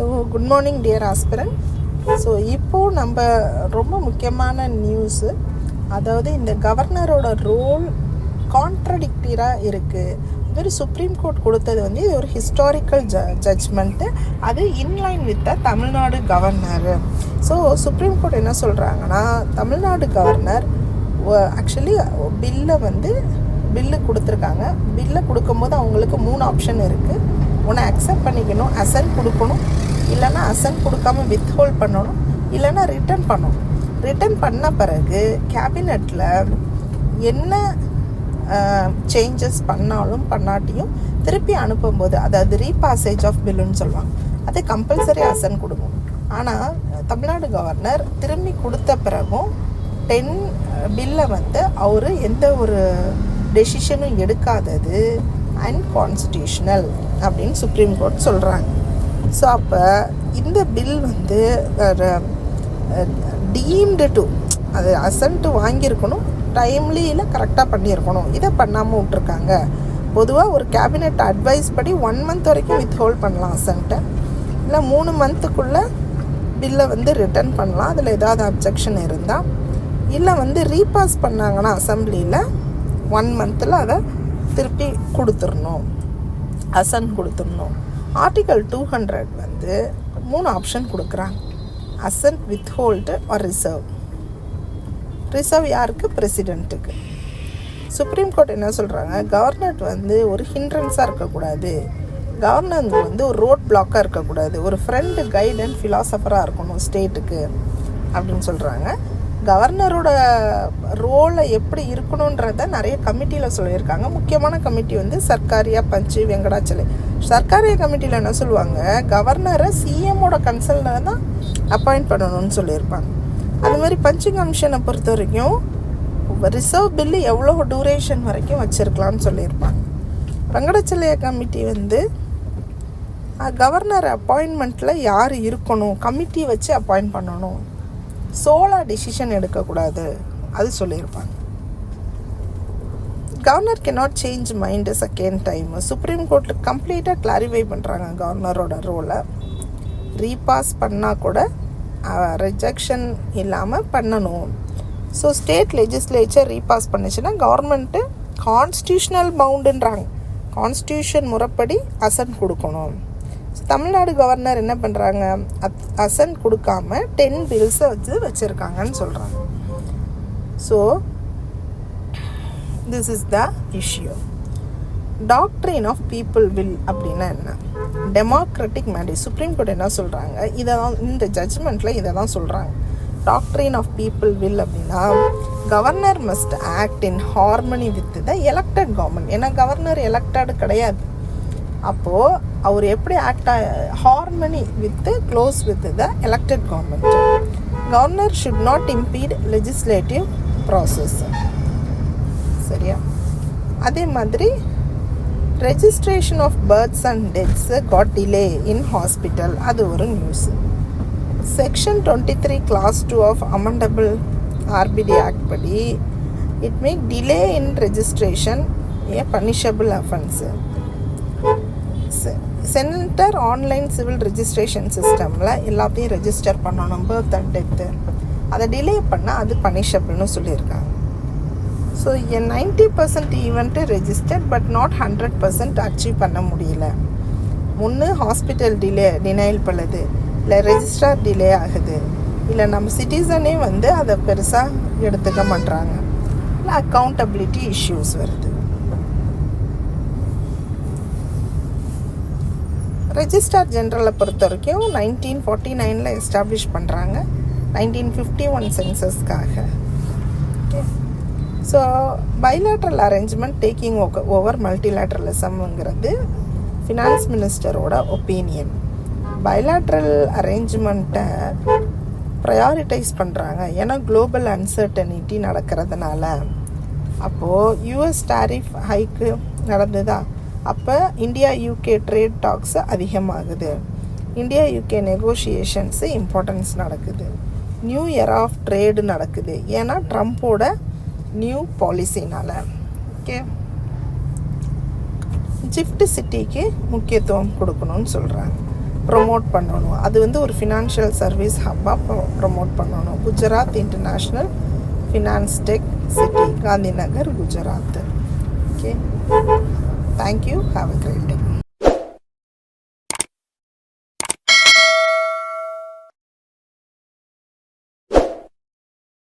So good morning dear aspirant. So இப்போது நம்ம ரொம்ப முக்கியமான நியூஸு, அதாவது இந்த கவர்னரோட ரோல் கான்ட்ரடிக்டராக இருக்குது. இது ஒரு சுப்ரீம் கோர்ட் கொடுத்தது வந்து இது ஒரு ஹிஸ்டாரிக்கல் ஜட்ஜ்மெண்ட்டு, அது inline with the Tamil Nadu governor. So supreme court என்ன சொல்கிறாங்கன்னா, தமிழ்நாடு கவர்னர் ஆக்சுவலி பில்லு கொடுத்துருக்காங்க. பில்லை கொடுக்கும்போது அவங்களுக்கு 3 ஆப்ஷன் இருக்குது. ஒன்று அக்செப்ட் பண்ணிக்கணும், அசன்ட் கொடுக்கணும், இல்லைன்னா அசன்ட் கொடுக்காம வித்ஹோல்ட் பண்ணணும், இல்லைன்னா ரிட்டர்ன் பண்ணணும். ரிட்டர்ன் பண்ண பிறகு கேபினெட்டில் என்ன சேஞ்சஸ் பண்ணாலும் பண்ணாட்டியும் திருப்பி அனுப்பும்போது, அதாவது ரீபாசேஜ் ஆஃப் பில்லுன்னு சொல்லுவாங்க, அது கம்பல்சரி அசன்ட் கொடுக்கணும். ஆனால் தமிழ்நாடு கவர்னர் திரும்பி கொடுத்த பிறகும் 10 பில்லை அவர் எந்த ஒரு டெசிஷனும் எடுக்காதது அன்கான்ஸ்டியூஷனல் அப்படின்னு சுப்ரீம் கோர்ட் சொல்கிறாங்க. ஸோ அப்போ இந்த பில் டீம்டு டு, அது அசன்ட்டு வாங்கியிருக்கணும், டைம்லியில் கரெக்டாக பண்ணியிருக்கணும், இதை பண்ணாமல் விட்ருக்காங்க. பொதுவாக ஒரு கேபினெட் அட்வைஸ் படி 1 மந்த் வரைக்கும் வித்ஹோல்ட் பண்ணலாம் அசன்ட்டை, இல்லை 3 மந்த்துக்குள்ளே பில்லை ரிட்டர்ன் பண்ணலாம் அதில் ஏதாவது அப்ஜெக்ஷன் இருந்தால், இல்லை ரீபாஸ் பண்ணாங்கன்னா அசம்பிளியில் 1 மந்தில் அதை திருப்பி கொடுத்துடணும், அசன்ட் கொடுத்துடணும். ஆர்டிகல் 200 3 ஆப்ஷன் கொடுக்குறாங்க: அசன்ட், வித்ஹோல்டு ஆர் ரிசர்வ். ரிசர்வ் யாருக்கு? பிரசிடெண்ட்டுக்கு. சுப்ரீம் கோர்ட் என்ன சொல்கிறாங்க, கவர்னர் ஒரு ஹிண்ட்ரன்ஸாக இருக்கக்கூடாது, கவர்னர் ஒரு ரோட் பிளாக்காக இருக்கக்கூடாது, ஒரு ஃப்ரெண்டு, கைட் அண்ட் ஃபிலாசபராக இருக்கணும் ஸ்டேட்டுக்கு அப்படின்னு சொல்கிறாங்க. கவர்னரோட ரோலை எப்படி இருக்கணுன்றத நிறைய கமிட்டியில் சொல்லியிருக்காங்க. முக்கியமான கமிட்டி சர்க்காரியா பஞ்சு வெங்கடாச்சலை. சர்க்காரியா கமிட்டியில் என்ன சொல்லுவாங்க, கவர்னரை சிஎம்மோட கன்சல்ட்டில் தான் அப்பாயிண்ட் பண்ணணும்னு சொல்லியிருப்பாங்க. அது மாதிரி பஞ்சு கமிஷனை பொறுத்த வரைக்கும் ரிசர்வ் பில்லு எவ்வளோ டூரேஷன் வரைக்கும் வச்சுருக்கலாம்னு சொல்லியிருப்பாங்க. வெங்கடாச்சலையா கமிட்டி கவர்னர் அப்பாயின்மெண்ட்டில் யார் இருக்கணும், கமிட்டி வச்சு அப்பாயிண்ட் பண்ணணும், சோலா டிசிஷன் எடுக்கக்கூடாது, அது சொல்லியிருப்பாங்க. Governor cannot change mind second time. Supreme court கம்ப்ளீட்டாக கிளாரிஃபை பண்ணுறாங்க கவர்னரோட ரோலை. ரீபாஸ் பண்ணால் கூட ரிஜெக்ஷன் இல்லாமல் பண்ணணும். ஸோ ஸ்டேட் லெஜிஸ்லேச்சர் ரீபாஸ் பண்ணிச்சுன்னா கவர்மெண்ட்டு கான்ஸ்டியூஷனல் பவுண்டுன்றாங்க, கான்ஸ்டியூஷன் முறைப்படி அசன்ட் கொடுக்கணும். தமிழ்நாடு கவர்னர் என்ன பண்ணுறாங்க, அசன்ட் கொடுக்காம 10 பில்ஸை வச்சுருக்காங்கன்னு சொல்கிறாங்க. So this is the issue. Doctrine of people will அப்படின்னா என்ன? Democratic mandate. சுப்ரீம் கோர்ட் என்ன சொல்கிறாங்க, இதை தான் இந்த ஜட்ஜ்மெண்ட்டில் இதை தான் சொல்கிறாங்க. டாக்ட்ரின் ஆஃப் பீப்புள் வில் அப்படின்னா governor must act in harmony with the elected government. ஏன்னா கவர்னர் எலெக்டட் கிடையாது. அப்போது அவர் எப்படி harmony close with the elected government. Governor should not impede legislative process. சரியா? அதே மாதிரி registration of births and deaths got delay in hospital, அது ஒரு news. Section 23 Clause 2 of amendable RBD act படி it make delay in registration a punishable offence. Centre online civil registration சிஸ்டமில் எல்லாத்தையும் register பண்ணணும், birth and death. அதை delay பண்ணால் அது பனிஷபிள்னு சொல்லியிருக்காங்க. So 90% event registered but not 100% achieve பண்ண முடியல. ஒன்று ஹாஸ்பிட்டல் டினைல் பண்ணுது, இல்லை ரெஜிஸ்ட்ரார் டிலே ஆகுது, இல்லை நம்ம சிட்டிசனே அதை பெருசாக எடுத்துக்க மாட்டாங்க, இல்லை அக்கௌண்டபிலிட்டி இஷ்யூஸ் வருது. ரெஜிஸ்ட்ரார் ஜென்ரலை பொறுத்த வரைக்கும் 1949 எஸ்டாப்ளிஷ் பண்ணுறாங்க, 1951 சென்சஸ்க்காக. Okay. So bilateral arrangement taking over மல்டிலேட்ரலிசம்ங்கிறது ஃபினான்ஸ் மினிஸ்டரோட ஒப்பீனியன். பைலேட்ரல் அரேஞ்ச்மெண்ட்டை ப்ரையாரிட்டைஸ் பண்ணுறாங்க, ஏன்னா குளோபல் அன்சர்டனிட்டி நடக்கிறதுனால. அப்போது யூஎஸ் டாரிஃப் ஹைக்கு நடந்ததா, அப்போ இந்தியா யூகே ட்ரேட் டாக்ஸ் அதிகமாகுது, இந்தியா யூகே நெகோஷியேஷன்ஸு இம்பார்ட்டன்ஸ் நடக்குது, நியூ இயர் ஆஃப் ட்ரேடு நடக்குது, ஏன்னா ட்ரம்ப்போட நியூ பாலிசினால். ஓகே. கிஃப்ட் சிட்டிக்கு முக்கியத்துவம் கொடுக்கணும்னு சொல்கிறாங்க. ப்ரொமோட் பண்ணணும். அது வந்து ஒரு ஃபினான்ஷியல் சர்வீஸ் ஹப்பாக ப்ரொமோட் பண்ணணும். Gujarat international finance tech city, Gandhi Nagar, Gujarat. Okay, thank you, have a great day.